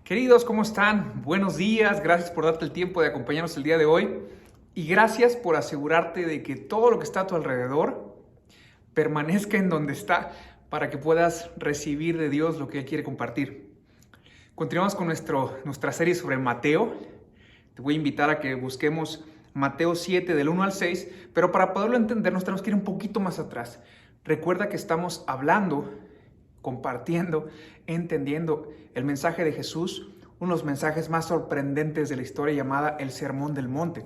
Queridos, ¿cómo están? Buenos días, gracias por darte el tiempo de acompañarnos el día de hoy y gracias por asegurarte de que todo lo que está a tu alrededor permanezca en donde está para que puedas recibir de Dios lo que Él quiere compartir. Continuamos con nuestra serie sobre Mateo. Te voy a invitar a que busquemos Mateo 7 del 1 al 6, pero para poderlo entender nos tenemos que ir un poquito más atrás. Recuerda que estamos hablando, compartiendo, entendiendo el mensaje de Jesús, uno de los mensajes más sorprendentes de la historia llamada el Sermón del Monte.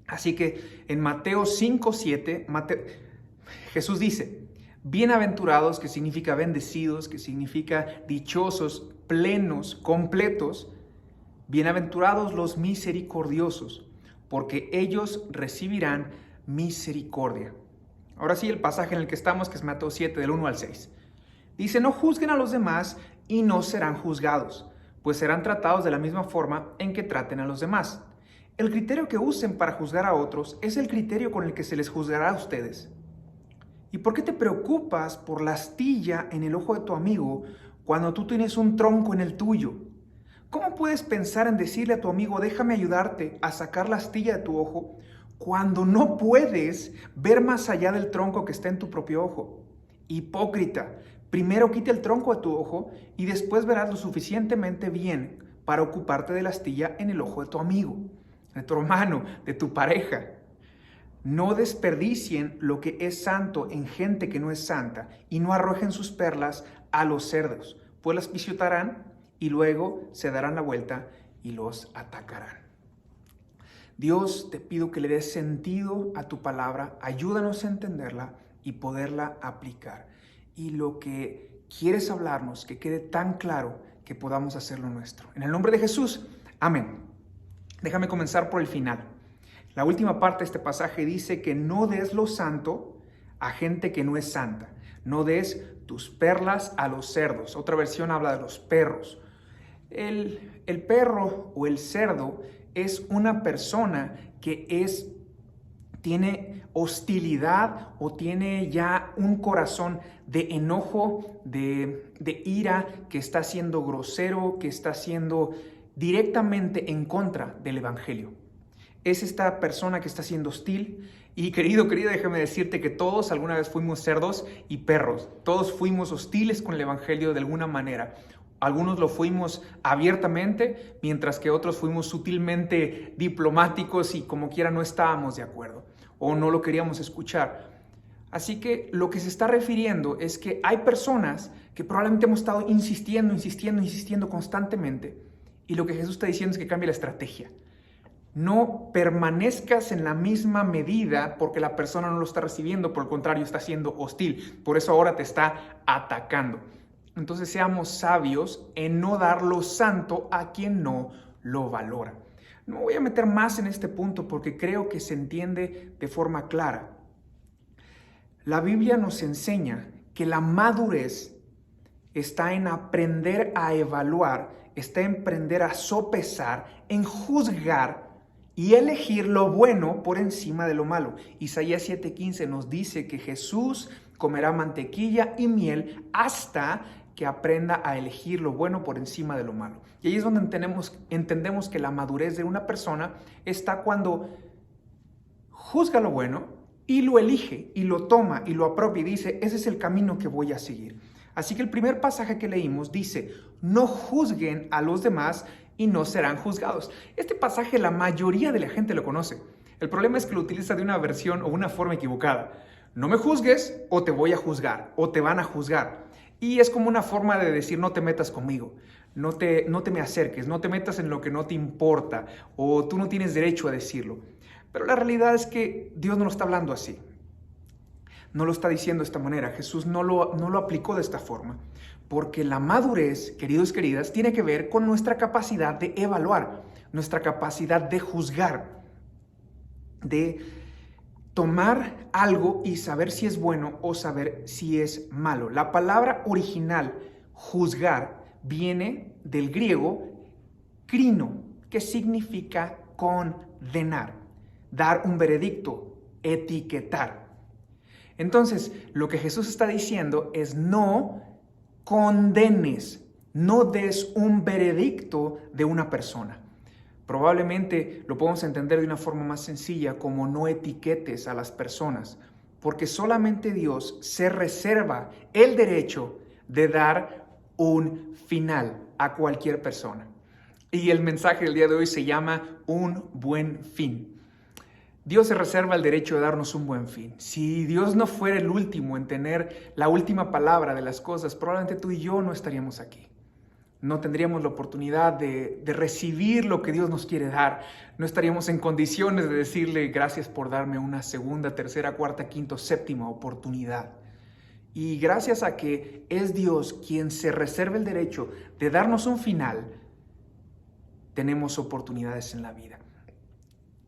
Así que en Mateo 5:7, Jesús dice, bienaventurados, que significa bendecidos, que significa dichosos, plenos, completos, bienaventurados los misericordiosos, porque ellos recibirán misericordia. Ahora sí, el pasaje en el que estamos, que es Mateo 7, del 1 al 6. Dice, no juzguen a los demás y no serán juzgados, pues serán tratados de la misma forma en que traten a los demás. El criterio que usen para juzgar a otros es el criterio con el que se les juzgará a ustedes. ¿Y por qué te preocupas por la astilla en el ojo de tu amigo cuando tú tienes un tronco en el tuyo? ¿Cómo puedes pensar en decirle a tu amigo, déjame ayudarte a sacar la astilla de tu ojo, cuando no puedes ver más allá del tronco que está en tu propio ojo? Hipócrita, primero quita el tronco de tu ojo y después verás lo suficientemente bien para ocuparte de la astilla en el ojo de tu amigo, de tu hermano, de tu pareja. No desperdicien lo que es santo en gente que no es santa y no arrojen sus perlas a los cerdos, pues las pisotearán y luego se darán la vuelta y los atacarán. Dios, te pido que le des sentido a tu palabra, ayúdanos a entenderla y poderla aplicar. Y lo que quieres hablarnos, que quede tan claro que podamos hacerlo nuestro. En el nombre de Jesús, amén. Déjame comenzar por el final. La última parte de este pasaje dice que no des lo santo a gente que no es santa. No des tus perlas a los cerdos. Otra versión habla de los perros. El perro o el cerdo es una persona que tiene hostilidad o tiene ya un corazón de enojo, de ira, que está siendo grosero, que está siendo directamente en contra del evangelio. Es esta persona que está siendo hostil. Y querida, déjame decirte que todos alguna vez fuimos cerdos y perros. Todos fuimos hostiles con el evangelio de alguna manera. Algunos lo fuimos abiertamente, mientras que otros fuimos sutilmente diplomáticos y como quiera no estábamos de acuerdo o no lo queríamos escuchar. Así que lo que se está refiriendo es que hay personas que probablemente hemos estado insistiendo constantemente, y lo que Jesús está diciendo es que cambie la estrategia. No permanezcas en la misma medida porque la persona no lo está recibiendo, por el contrario, está siendo hostil. Por eso ahora te está atacando. Entonces seamos sabios en no dar lo santo a quien no lo valora. No me voy a meter más en este punto porque creo que se entiende de forma clara. La Biblia nos enseña que la madurez está en aprender a evaluar, está en aprender a sopesar, en juzgar y elegir lo bueno por encima de lo malo. Isaías 7:15 nos dice que Jesús comerá mantequilla y miel hasta que aprenda a elegir lo bueno por encima de lo malo. Y ahí es donde entendemos que la madurez de una persona está cuando juzga lo bueno y lo elige y lo toma y lo apropia y dice, ese es el camino que voy a seguir. Así que el primer pasaje que leímos dice, no juzguen a los demás y no serán juzgados. Este pasaje la mayoría de la gente lo conoce. El problema es que lo utiliza de una versión o una forma equivocada. No me juzgues o te voy a juzgar o te van a juzgar. Y es como una forma de decir no te metas conmigo, no te me acerques, no te metas en lo que no te importa o tú no tienes derecho a decirlo. Pero la realidad es que Dios no lo está hablando así. No lo está diciendo de esta manera. Jesús no lo aplicó de esta forma. Porque la madurez, queridos y queridas, tiene que ver con nuestra capacidad de evaluar, nuestra capacidad de juzgar, de tomar algo y saber si es bueno o saber si es malo. La palabra original, juzgar, viene del griego crino, que significa condenar, dar un veredicto, etiquetar. Entonces, lo que Jesús está diciendo es no condenes, No des un veredicto de una persona. Probablemente lo podemos entender de una forma más sencilla como no etiquetes a las personas, porque solamente Dios se reserva el derecho de dar un final a cualquier persona. Y el mensaje del día de hoy se llama un buen fin. Dios se reserva el derecho de darnos un buen fin. Si Dios no fuera el último en tener la última palabra de las cosas, probablemente tú y yo no estaríamos aquí. No tendríamos la oportunidad de recibir lo que Dios nos quiere dar. No estaríamos en condiciones de decirle gracias por darme una segunda, tercera, cuarta, quinta, séptima oportunidad. Y gracias a que es Dios quien se reserva el derecho de darnos un final, tenemos oportunidades en la vida.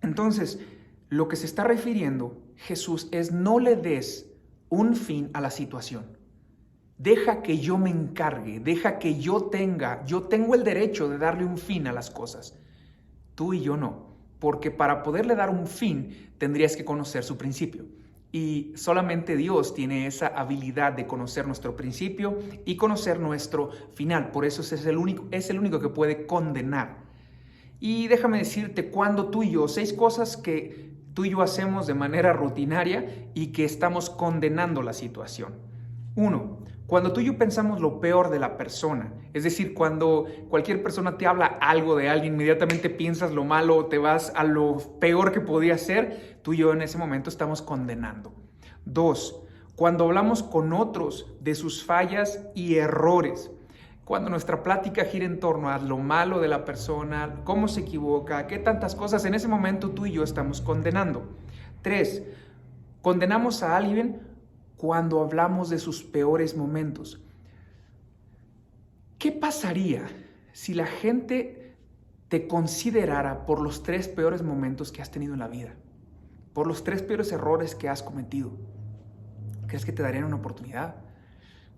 Entonces, lo que se está refiriendo Jesús es no le des un fin a la situación. Deja que yo me encargue, deja que yo tengo el derecho de darle un fin a las cosas. Tú y yo no, porque para poderle dar un fin tendrías que conocer su principio. Y solamente Dios tiene esa habilidad de conocer nuestro principio y conocer nuestro final. Por eso es el único que puede condenar. Y déjame decirte, cuando tú y yo, 6 cosas que tú y yo hacemos de manera rutinaria y que estamos condenando la situación. 1. Cuando tú y yo pensamos lo peor de la persona, es decir, cuando cualquier persona te habla algo de alguien, inmediatamente piensas lo malo, te vas a lo peor que podía ser, tú y yo en ese momento estamos condenando. 2. Cuando hablamos con otros de sus fallas y errores, cuando nuestra plática gira en torno a lo malo de la persona, cómo se equivoca, qué tantas cosas, en ese momento tú y yo estamos condenando. 3. Condenamos a alguien cuando hablamos de sus peores momentos. ¿Qué pasaría si la gente te considerara por los 3 peores momentos que has tenido en la vida? Por los 3 peores errores que has cometido. ¿Crees que te darían una oportunidad?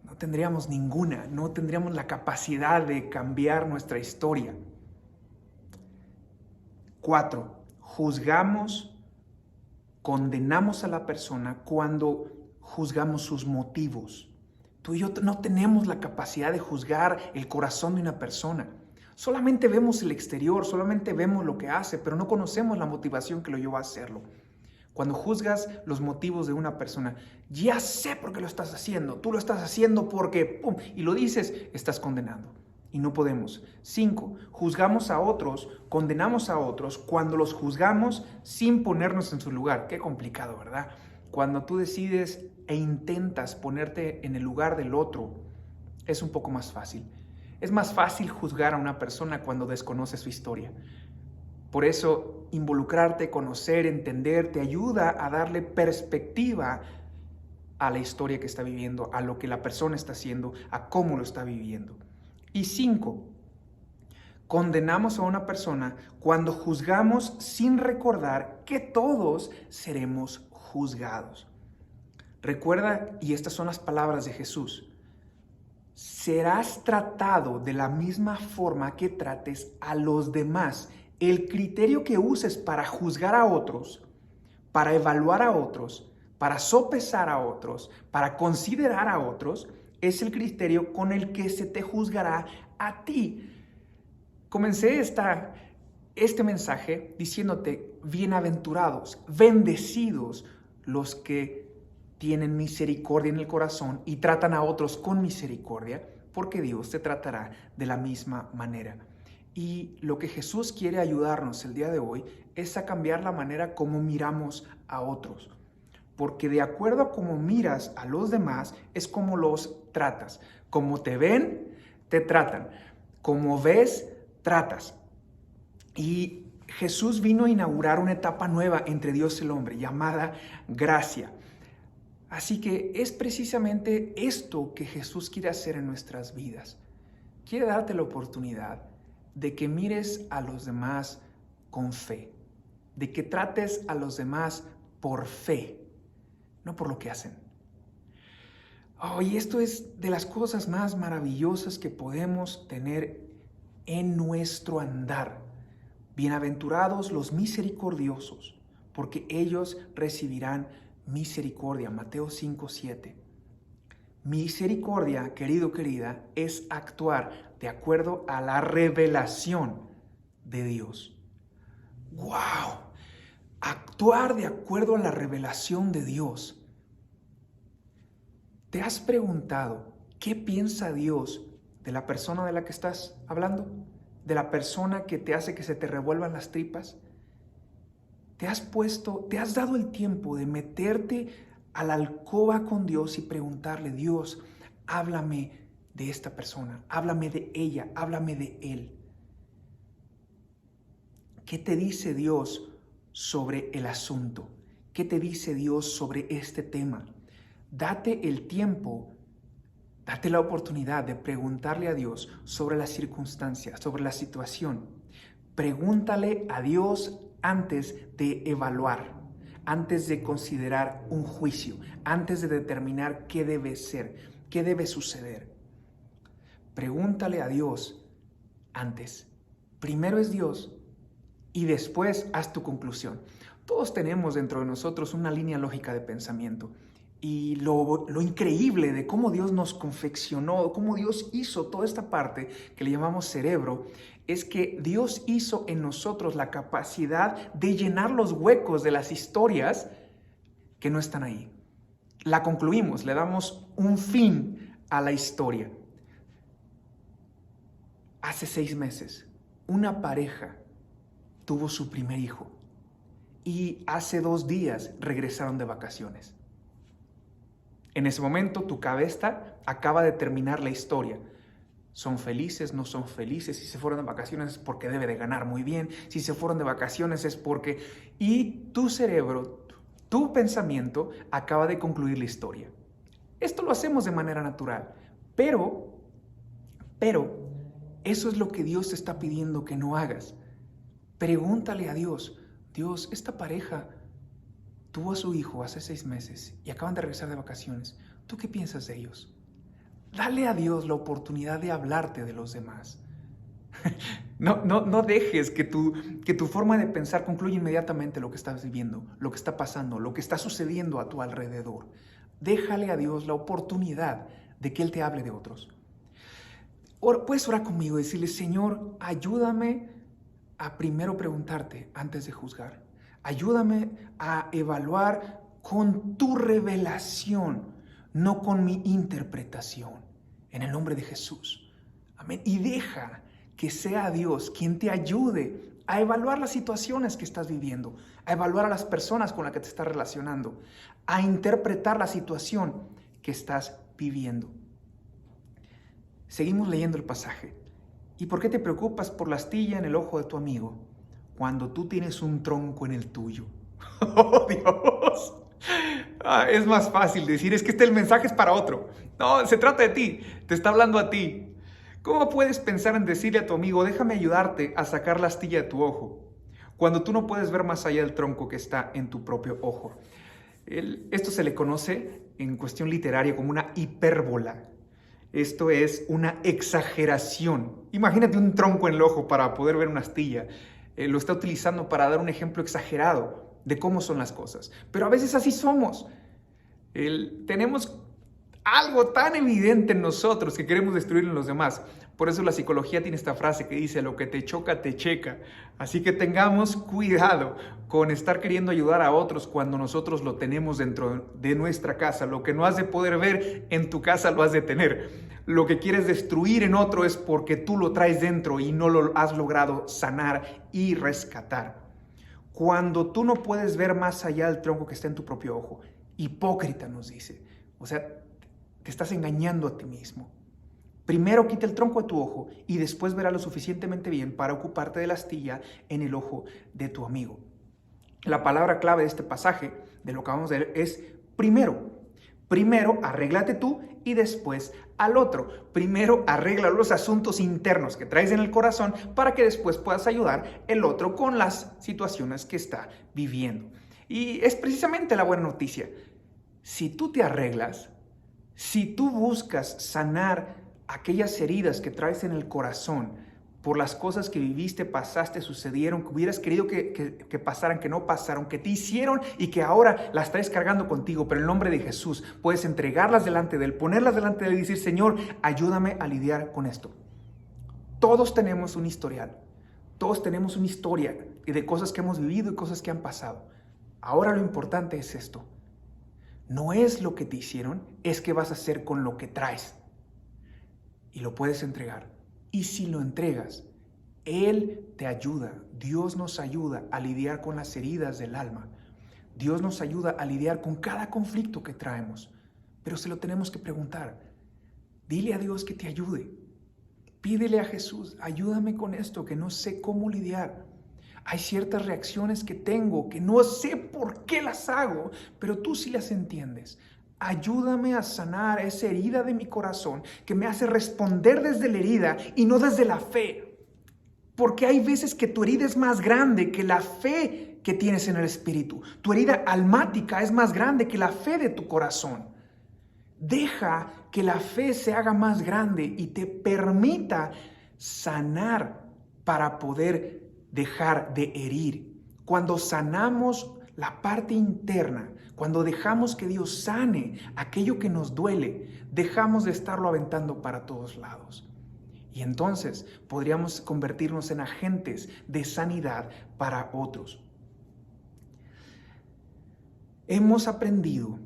No tendríamos ninguna, no tendríamos la capacidad de cambiar nuestra historia. 4. Juzgamos, condenamos a la persona cuando juzgamos sus motivos. Tú y yo no tenemos la capacidad de juzgar el corazón de una persona. Solamente vemos el exterior, solamente vemos lo que hace, pero no conocemos la motivación que lo llevó a hacerlo. Cuando juzgas los motivos de una persona, ya sé por qué lo estás haciendo, tú lo estás haciendo porque, ¡pum!, y lo dices, estás condenando. Y no podemos. 5. Juzgamos a otros, condenamos a otros cuando los juzgamos sin ponernos en su lugar. Qué complicado, ¿verdad? Cuando tú decides e intentas ponerte en el lugar del otro, es un poco más fácil. Es más fácil juzgar a una persona cuando desconoces su historia. Por eso, involucrarte, conocer, entender, te ayuda a darle perspectiva a la historia que está viviendo, a lo que la persona está haciendo, a cómo lo está viviendo. Y 5, condenamos a una persona cuando juzgamos sin recordar que todos seremos juzgados. Recuerda, y estas son las palabras de Jesús, serás tratado de la misma forma que trates a los demás. El criterio que uses para juzgar a otros, para evaluar a otros, para sopesar a otros, para considerar a otros, es el criterio con el que se te juzgará a ti. Comencé este mensaje diciéndote, bienaventurados, bendecidos los que tienen misericordia en el corazón y tratan a otros con misericordia, porque Dios te tratará de la misma manera. Y lo que Jesús quiere ayudarnos el día de hoy es a cambiar la manera como miramos a otros. Porque de acuerdo a cómo miras a los demás, es como los tratas. Como te ven, te tratan. Como ves, tratas. Y Jesús vino a inaugurar una etapa nueva entre Dios y el hombre, llamada gracia. Así que es precisamente esto que Jesús quiere hacer en nuestras vidas. Quiere darte la oportunidad de que mires a los demás con fe, de que trates a los demás por fe, no por lo que hacen. Y esto es de las cosas más maravillosas que podemos tener en nuestro andar. Bienaventurados los misericordiosos, porque ellos recibirán misericordia. Mateo 5:7. Misericordia, querido, querida, es actuar de acuerdo a la revelación de Dios. ¡Wow! Actuar de acuerdo a la revelación de Dios. ¿Te has preguntado qué piensa Dios de la persona de la que estás hablando? ¿De la persona que te hace que se te revuelvan las tripas? ¿Te has dado el tiempo de meterte a la alcoba con Dios y preguntarle, Dios, háblame de esta persona, háblame de ella, háblame de él? ¿Qué te dice Dios sobre el asunto? ¿Qué te dice Dios sobre este tema? Date el tiempo, date la oportunidad de preguntarle a Dios sobre la circunstancia, sobre la situación. Pregúntale a Dios antes de evaluar, antes de considerar un juicio, antes de determinar qué debe ser, qué debe suceder. Pregúntale a Dios antes. Primero es Dios y después haz tu conclusión. Todos tenemos dentro de nosotros una línea lógica de pensamiento. Y lo increíble de cómo Dios nos confeccionó, cómo Dios hizo toda esta parte que le llamamos cerebro, es que Dios hizo en nosotros la capacidad de llenar los huecos de las historias que no están ahí. La concluimos, le damos un fin a la historia. Hace 6 meses, una pareja tuvo su primer hijo y hace 2 días regresaron de vacaciones. En ese momento tu cabeza acaba de terminar la historia. ¿Son felices? ¿No son felices? Si se fueron de vacaciones es porque debe de ganar muy bien. Si se fueron de vacaciones es porque... Y tu cerebro, tu pensamiento acaba de concluir la historia. Esto lo hacemos de manera natural. Pero, eso es lo que Dios te está pidiendo que no hagas. Pregúntale a Dios, Dios, esta pareja tuvo a su hijo hace 6 meses y acaban de regresar de vacaciones. ¿Tú qué piensas de ellos? Dale a Dios la oportunidad de hablarte de los demás. No dejes que tu forma de pensar concluya inmediatamente lo que estás viviendo, lo que está pasando, lo que está sucediendo a tu alrededor. Déjale a Dios la oportunidad de que Él te hable de otros. Puedes orar conmigo y decirle, Señor, ayúdame a primero preguntarte antes de juzgar. Ayúdame a evaluar con tu revelación, no con mi interpretación. En el nombre de Jesús. Amén. Y deja que sea Dios quien te ayude a evaluar las situaciones que estás viviendo, a evaluar a las personas con las que te estás relacionando, a interpretar la situación que estás viviendo. Seguimos leyendo el pasaje. ¿Y por qué te preocupas por la astilla en el ojo de tu amigo cuando tú tienes un tronco en el tuyo? ¡Oh, Dios! Es más fácil decir, es que el mensaje es para otro. No, se trata de ti, te está hablando a ti. ¿Cómo puedes pensar en decirle a tu amigo, déjame ayudarte a sacar la astilla de tu ojo, cuando tú no puedes ver más allá del tronco que está en tu propio ojo? Esto se le conoce en cuestión literaria como una hipérbola. Esto es una exageración. Imagínate un tronco en el ojo para poder ver una astilla. Lo está utilizando para dar un ejemplo exagerado de cómo son las cosas. Pero a veces así somos. Tenemos algo tan evidente en nosotros que queremos destruir en los demás. Por eso la psicología tiene esta frase que dice, lo que te choca, te checa. Así que tengamos cuidado con estar queriendo ayudar a otros cuando nosotros lo tenemos dentro de nuestra casa. Lo que no has de poder ver en tu casa lo has de tener. Lo que quieres destruir en otro es porque tú lo traes dentro y no lo has logrado sanar y rescatar. Cuando tú no puedes ver más allá del tronco que está en tu propio ojo, hipócrita nos dice. O sea, te estás engañando a ti mismo. Primero quita el tronco de tu ojo y después verás lo suficientemente bien para ocuparte de la astilla en el ojo de tu amigo. La palabra clave de este pasaje, de lo que vamos a ver, es primero. Primero arréglate tú y después al otro. Primero arregla los asuntos internos que traes en el corazón para que después puedas ayudar el otro con las situaciones que está viviendo. Y es precisamente la buena noticia. Si tú te arreglas, si tú buscas sanar aquellas heridas que traes en el corazón, por las cosas que viviste, pasaste, sucedieron, que hubieras querido que pasaran, que no pasaron, que te hicieron y que ahora las traes cargando contigo. Pero en el nombre de Jesús puedes entregarlas delante de Él, ponerlas delante de Él y decir: Señor, ayúdame a lidiar con esto. Todos tenemos un historial, todos tenemos una historia de cosas que hemos vivido y cosas que han pasado. Ahora lo importante es esto: no es lo que te hicieron, es qué vas a hacer con lo que traes. Y lo puedes entregar. Y si lo entregas, Él te ayuda. Dios nos ayuda a lidiar con las heridas del alma. Dios nos ayuda a lidiar con cada conflicto que traemos. Pero se lo tenemos que preguntar. Dile a Dios que te ayude. Pídele a Jesús: ayúdame con esto, que no sé cómo lidiar. Hay ciertas reacciones que tengo, que no sé por qué las hago, pero tú sí las entiendes. Ayúdame a sanar esa herida de mi corazón que me hace responder desde la herida y no desde la fe. Porque hay veces que tu herida es más grande que la fe que tienes en el Espíritu. Tu herida almática es más grande que la fe de tu corazón. Deja que la fe se haga más grande y te permita sanar para poder dejar de herir. Cuando sanamos la parte interna, cuando dejamos que Dios sane aquello que nos duele, dejamos de estarlo aventando para todos lados. Y entonces podríamos convertirnos en agentes de sanidad para otros. Hemos aprendido,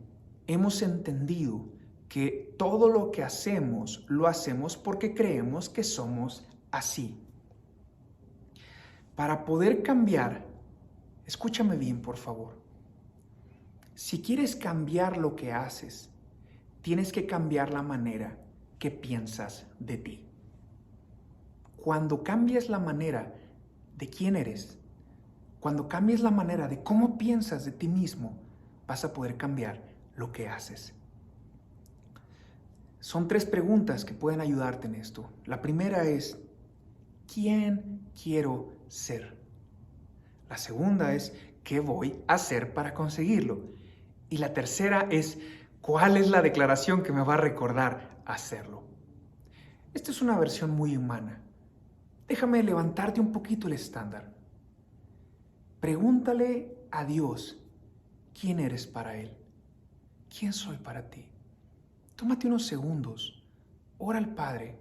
hemos entendido que todo lo que hacemos, lo hacemos porque creemos que somos así. Para poder cambiar, escúchame bien, por favor. Si quieres cambiar lo que haces, tienes que cambiar la manera que piensas de ti. Cuando cambies la manera de quién eres, cuando cambies la manera de cómo piensas de ti mismo, vas a poder cambiar lo que haces. Son 3 preguntas que pueden ayudarte en esto. La primera es: ¿quién quiero ser? La segunda es: ¿qué voy a hacer para conseguirlo? Y la tercera es: ¿cuál es la declaración que me va a recordar hacerlo? Esta es una versión muy humana. Déjame levantarte un poquito el estándar. Pregúntale a Dios: ¿quién eres para Él? ¿Quién soy para ti? Tómate unos segundos, ora al Padre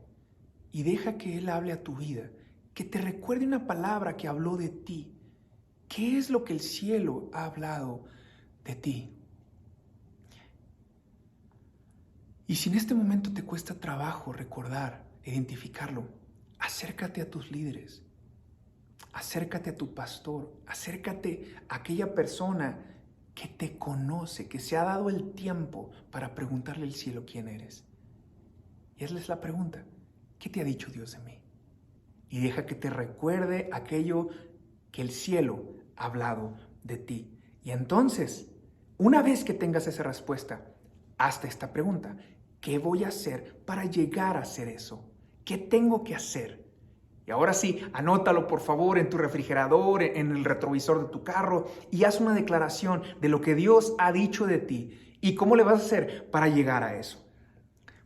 y deja que Él hable a tu vida, que te recuerde una palabra que habló de ti. ¿Qué es lo que el cielo ha hablado de ti? Y si en este momento te cuesta trabajo recordar, identificarlo, acércate a tus líderes, acércate a tu pastor, acércate a aquella persona que te conoce, que se ha dado el tiempo para preguntarle al cielo quién eres. Y hazles la pregunta: ¿qué te ha dicho Dios de mí? Y deja que te recuerde aquello que el cielo ha hablado de ti. Y entonces, una vez que tengas esa respuesta, hazte esta pregunta: ¿qué voy a hacer para llegar a hacer eso? ¿Qué tengo que hacer? Y ahora sí, anótalo por favor en tu refrigerador, en el retrovisor de tu carro, y haz una declaración de lo que Dios ha dicho de ti y cómo le vas a hacer para llegar a eso.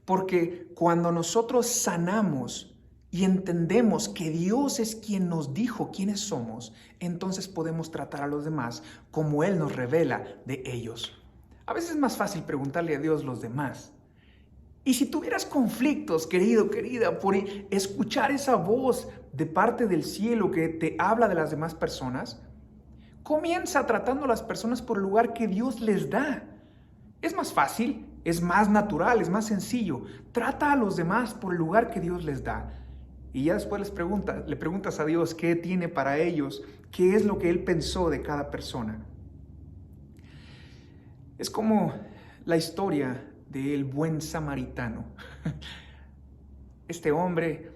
Porque cuando nosotros sanamos y entendemos que Dios es quien nos dijo quiénes somos, entonces podemos tratar a los demás como Él nos revela de ellos. A veces es más fácil preguntarle a Dios los demás. Y si tuvieras conflictos, querido, querida, por escuchar esa voz de parte del cielo que te habla de las demás personas, comienza tratando a las personas por el lugar que Dios les da. Es más fácil, es más natural, es más sencillo. Trata a los demás por el lugar que Dios les da. Y ya después le preguntas a Dios qué tiene para ellos, qué es lo que Él pensó de cada persona. Es como la historia del buen samaritano. Este hombre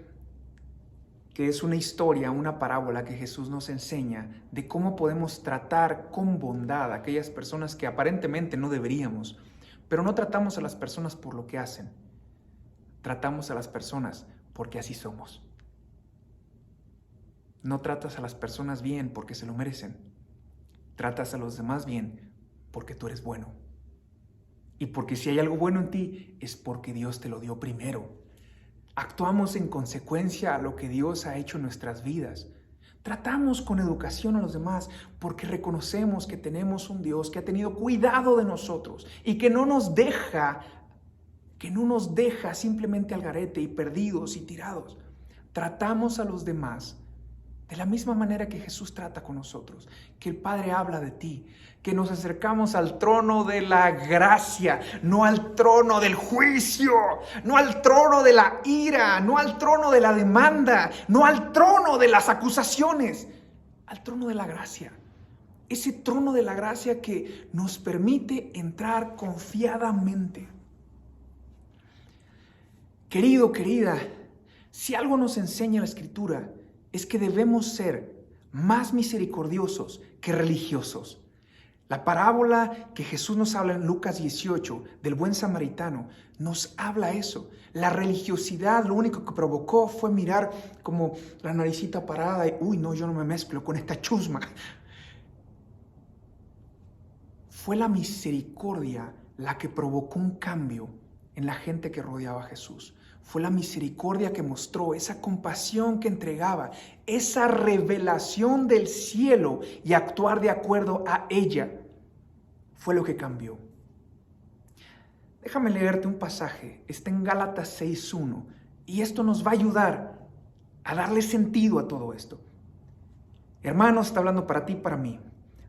que es una historia, una parábola que Jesús nos enseña de cómo podemos tratar con bondad a aquellas personas que aparentemente no deberíamos, pero no tratamos a las personas por lo que hacen. Tratamos a las personas porque así somos. No tratas a las personas bien porque se lo merecen. Tratas a los demás bien porque tú eres bueno. Y porque si hay algo bueno en ti, es porque Dios te lo dio primero. Actuamos en consecuencia a lo que Dios ha hecho en nuestras vidas. Tratamos con educación a los demás porque reconocemos que tenemos un Dios que ha tenido cuidado de nosotros y que no nos deja simplemente al garete y perdidos y tirados. Tratamos a los demás de la misma manera que Jesús trata con nosotros, que el Padre habla de ti, que nos acercamos al trono de la gracia, no al trono del juicio, no al trono de la ira, no al trono de la demanda, no al trono de las acusaciones, al trono de la gracia. Ese trono de la gracia que nos permite entrar confiadamente. Querido, querida, si algo nos enseña la Escritura, es que debemos ser más misericordiosos que religiosos. La parábola que Jesús nos habla en Lucas 18 del buen samaritano nos habla eso. La religiosidad lo único que provocó fue mirar como la naricita parada y uy, no, yo no me mezclo con esta chusma. Fue la misericordia la que provocó un cambio en la gente que rodeaba a Jesús. Fue la misericordia que mostró, esa compasión que entregaba, esa revelación del cielo y actuar de acuerdo a ella. Fue lo que cambió. Déjame leerte un pasaje, está en Gálatas 6:1, y esto nos va a ayudar a darle sentido a todo esto. Hermanos, está hablando para ti y para mí.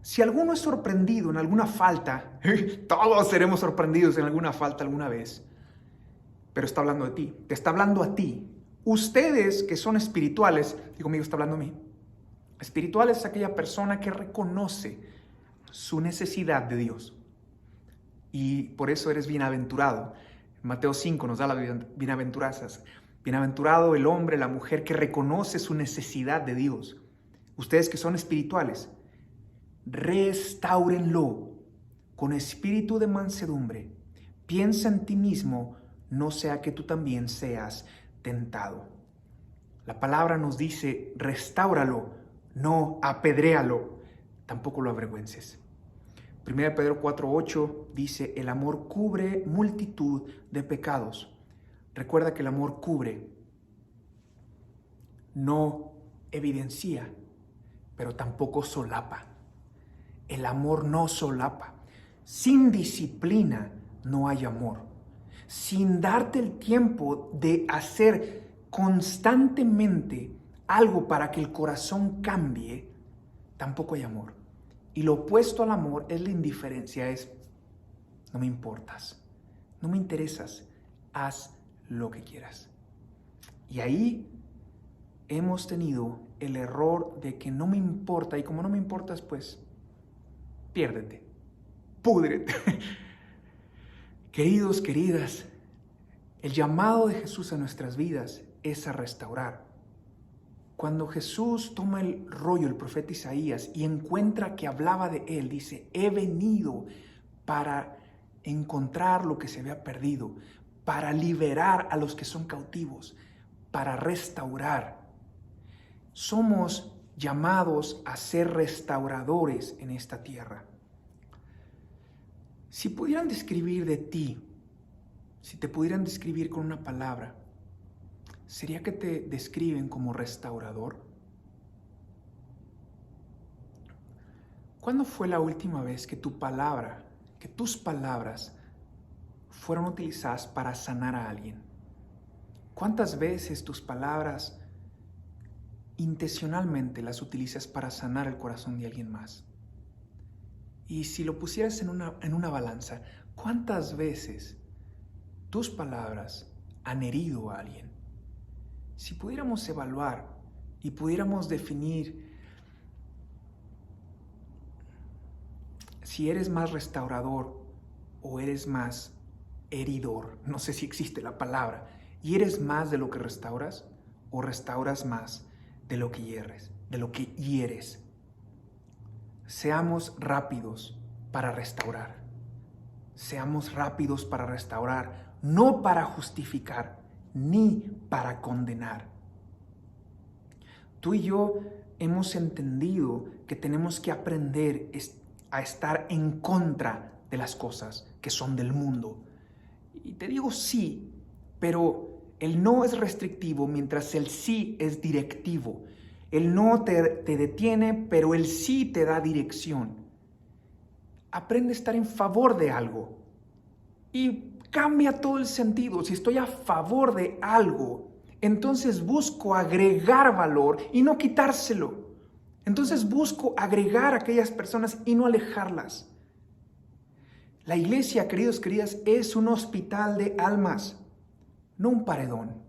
Si alguno es sorprendido en alguna falta, todos seremos sorprendidos en alguna falta alguna vez. Pero está hablando de ti, te está hablando a ti. Ustedes que son espirituales, y conmigo está hablando a mí. Espiritual es aquella persona que reconoce su necesidad de Dios. Y por eso eres bienaventurado. Mateo 5 nos da las bienaventuranzas. Bienaventurado el hombre, la mujer que reconoce su necesidad de Dios. Ustedes que son espirituales, restáurenlo con espíritu de mansedumbre. Piensa en ti mismo, no sea que tú también seas tentado. La palabra nos dice, restáuralo, no apedréalo, tampoco lo avergüences. 1 Pedro 4:8 dice, el amor cubre multitud de pecados. Recuerda que el amor cubre, no evidencia, pero tampoco solapa. El amor no solapa. Sin disciplina no hay amor. Sin darte el tiempo de hacer constantemente algo para que el corazón cambie, tampoco hay amor. Y lo opuesto al amor es la indiferencia, es no me importas, no me interesas, haz lo que quieras. Y ahí hemos tenido el error de que no me importa, y como no me importas, pues piérdete, púdrete. Queridos, queridas, el llamado de Jesús a nuestras vidas es a restaurar. Cuando Jesús toma el rollo, el profeta Isaías, y encuentra que hablaba de él, dice, he venido para encontrar lo que se había perdido, para liberar a los que son cautivos, para restaurar. Somos llamados a ser restauradores en esta tierra. Si pudieran describir de ti, si te pudieran describir con una palabra, ¿sería que te describen como restaurador? ¿Cuándo fue la última vez que tus palabras fueron utilizadas para sanar a alguien? ¿Cuántas veces tus palabras intencionalmente las utilizas para sanar el corazón de alguien más? Y si lo pusieras en una balanza, ¿cuántas veces tus palabras han herido a alguien? Si pudiéramos evaluar y pudiéramos definir si eres más restaurador o eres más heridor, no sé si existe la palabra, y eres más de lo que restauras o restauras más de lo que hieres. Seamos rápidos para restaurar. Seamos rápidos para restaurar, no para justificar ni para condenar. Tú y yo hemos entendido que tenemos que aprender a estar en contra de las cosas que son del mundo. Y te digo sí, pero El no es restrictivo mientras el sí es directivo. El no te detiene, pero el sí te da dirección. Aprende a estar en favor de algo y cambia todo el sentido. Si estoy a favor de algo, entonces busco agregar valor y no quitárselo. Entonces busco agregar a aquellas personas y no alejarlas. La iglesia, queridos, queridas, es un hospital de almas, no un paredón.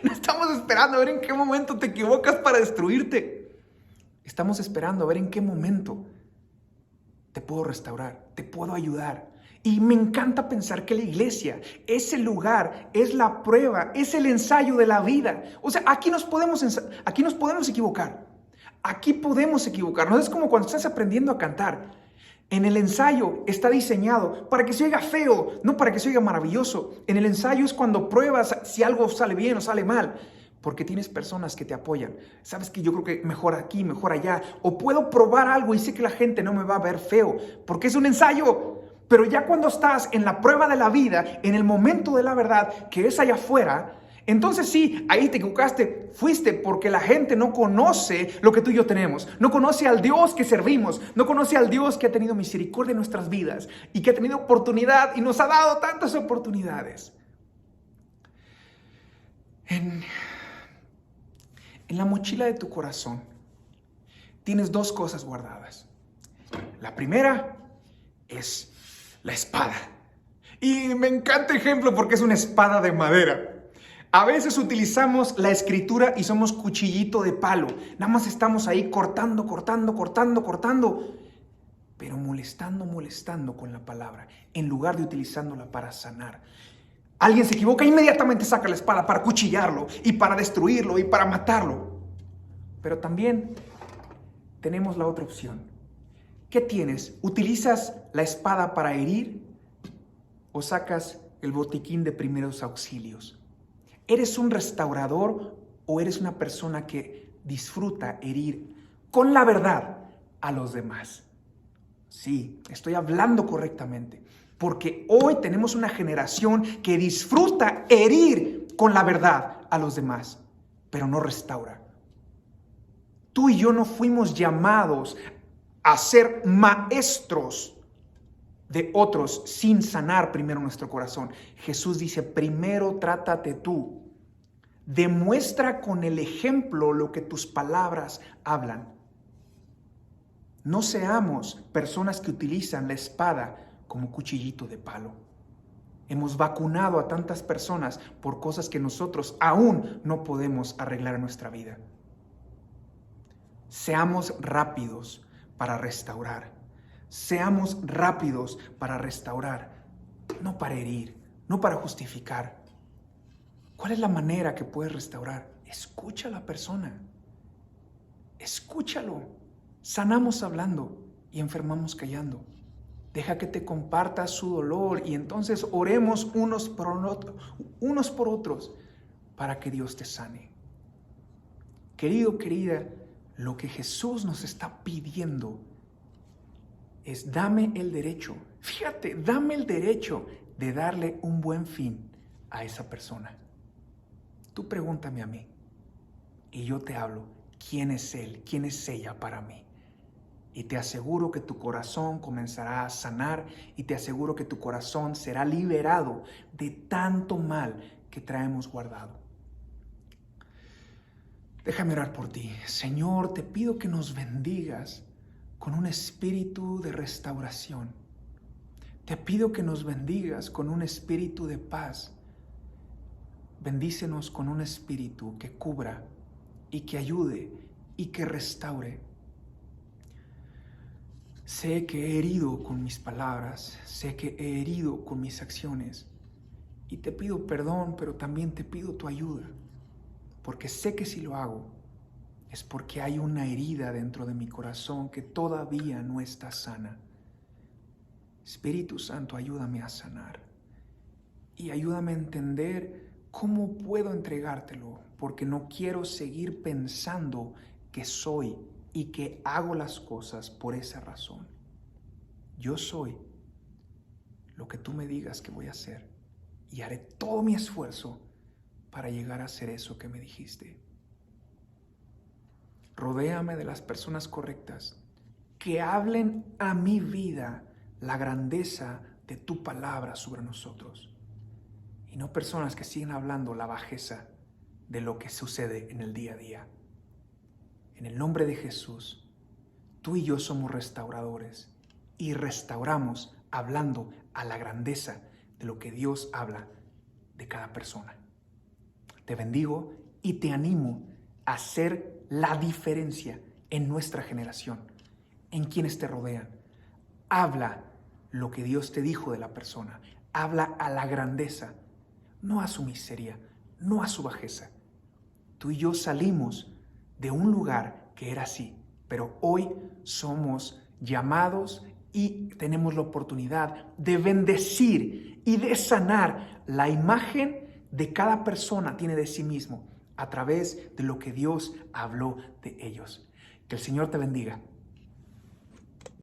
No estamos esperando a ver en qué momento te equivocas para destruirte. Estamos esperando a ver en qué momento te puedo restaurar, te puedo ayudar. Y me encanta pensar que la iglesia es el lugar, es la prueba, es el ensayo de la vida. O sea, aquí nos podemos equivocar. Aquí podemos equivocarnos. Es como cuando estás aprendiendo a cantar. En el ensayo está diseñado para que se oiga feo, no para que se oiga maravilloso. En el ensayo es cuando pruebas si algo sale bien o sale mal, porque tienes personas que te apoyan. Sabes que yo creo que mejor aquí, mejor allá. O puedo probar algo y sé que la gente no me va a ver feo, porque es un ensayo. Pero ya cuando estás en la prueba de la vida, en el momento de la verdad, que es allá afuera, entonces sí, ahí te equivocaste, fuiste porque la gente no conoce lo que tú y yo tenemos, no conoce al Dios que servimos, no conoce al Dios que ha tenido misericordia en nuestras vidas y que ha tenido oportunidad y nos ha dado tantas oportunidades. En la mochila de tu corazón tienes dos cosas guardadas. La primera es la espada. Y me encanta el ejemplo porque es una espada de madera. A veces utilizamos la escritura y somos cuchillito de palo. Nada más estamos ahí cortando, pero molestando con la palabra, en lugar de utilizándola para sanar. Alguien se equivoca, inmediatamente saca la espada para cuchillarlo y para destruirlo y para matarlo. Pero también tenemos la otra opción. ¿Qué tienes? ¿Utilizas la espada para herir o sacas el botiquín de primeros auxilios? ¿Eres un restaurador o eres una persona que disfruta herir con la verdad a los demás? Sí, estoy hablando correctamente, porque hoy tenemos una generación que disfruta herir con la verdad a los demás, pero no restaura. Tú y yo no fuimos llamados a ser maestros de otros sin sanar primero nuestro corazón. Jesús dice, primero trátate tú. Demuestra con el ejemplo lo que tus palabras hablan. No seamos personas que utilizan la espada como cuchillito de palo. Hemos vacunado a tantas personas por cosas que nosotros aún no podemos arreglar en nuestra vida. Seamos rápidos para restaurar. Seamos rápidos para restaurar, no para herir, no para justificar. ¿Cuál es la manera que puedes restaurar? Escucha a la persona. Escúchalo. Sanamos hablando y enfermamos callando. Deja que te comparta su dolor y entonces oremos unos por otros para que Dios te sane. Querido, querida, lo que Jesús nos está pidiendo es dame el derecho, fíjate, dame el derecho de darle un buen fin a esa persona. Tú pregúntame a mí y yo te hablo, ¿quién es él? ¿Quién es ella para mí? Y te aseguro que tu corazón comenzará a sanar y te aseguro que tu corazón será liberado de tanto mal que traemos guardado. Déjame orar por ti. Señor, te pido que nos bendigas con un espíritu de restauración. Te pido que nos bendigas con un espíritu de paz. Bendícenos con un espíritu que cubra y que ayude y que restaure. Sé que he herido con mis palabras, sé que he herido con mis acciones y te pido perdón, pero también te pido tu ayuda, porque sé que si lo hago es porque hay una herida dentro de mi corazón que todavía no está sana. Espíritu Santo, ayúdame a sanar y ayúdame a entender cómo puedo entregártelo, porque no quiero seguir pensando que soy y que hago las cosas por esa razón. Yo soy lo que tú me digas que voy a hacer y haré todo mi esfuerzo para llegar a ser eso que me dijiste. Rodéame de las personas correctas que hablen a mi vida la grandeza de tu palabra sobre nosotros, y no personas que siguen hablando la bajeza de lo que sucede en el día a día. En el nombre de Jesús, tú y yo somos restauradores y restauramos hablando a la grandeza de lo que Dios habla de cada persona. Te bendigo y te animo a hacer la diferencia en nuestra generación, en quienes te rodean. Habla lo que Dios te dijo de la persona. Habla a la grandeza, no a su miseria, no a su bajeza. Tú y yo salimos de un lugar que era así, pero hoy somos llamados y tenemos la oportunidad de bendecir y de sanar la imagen de cada persona tiene de sí mismo a través de lo que Dios habló de ellos. Que el Señor te bendiga.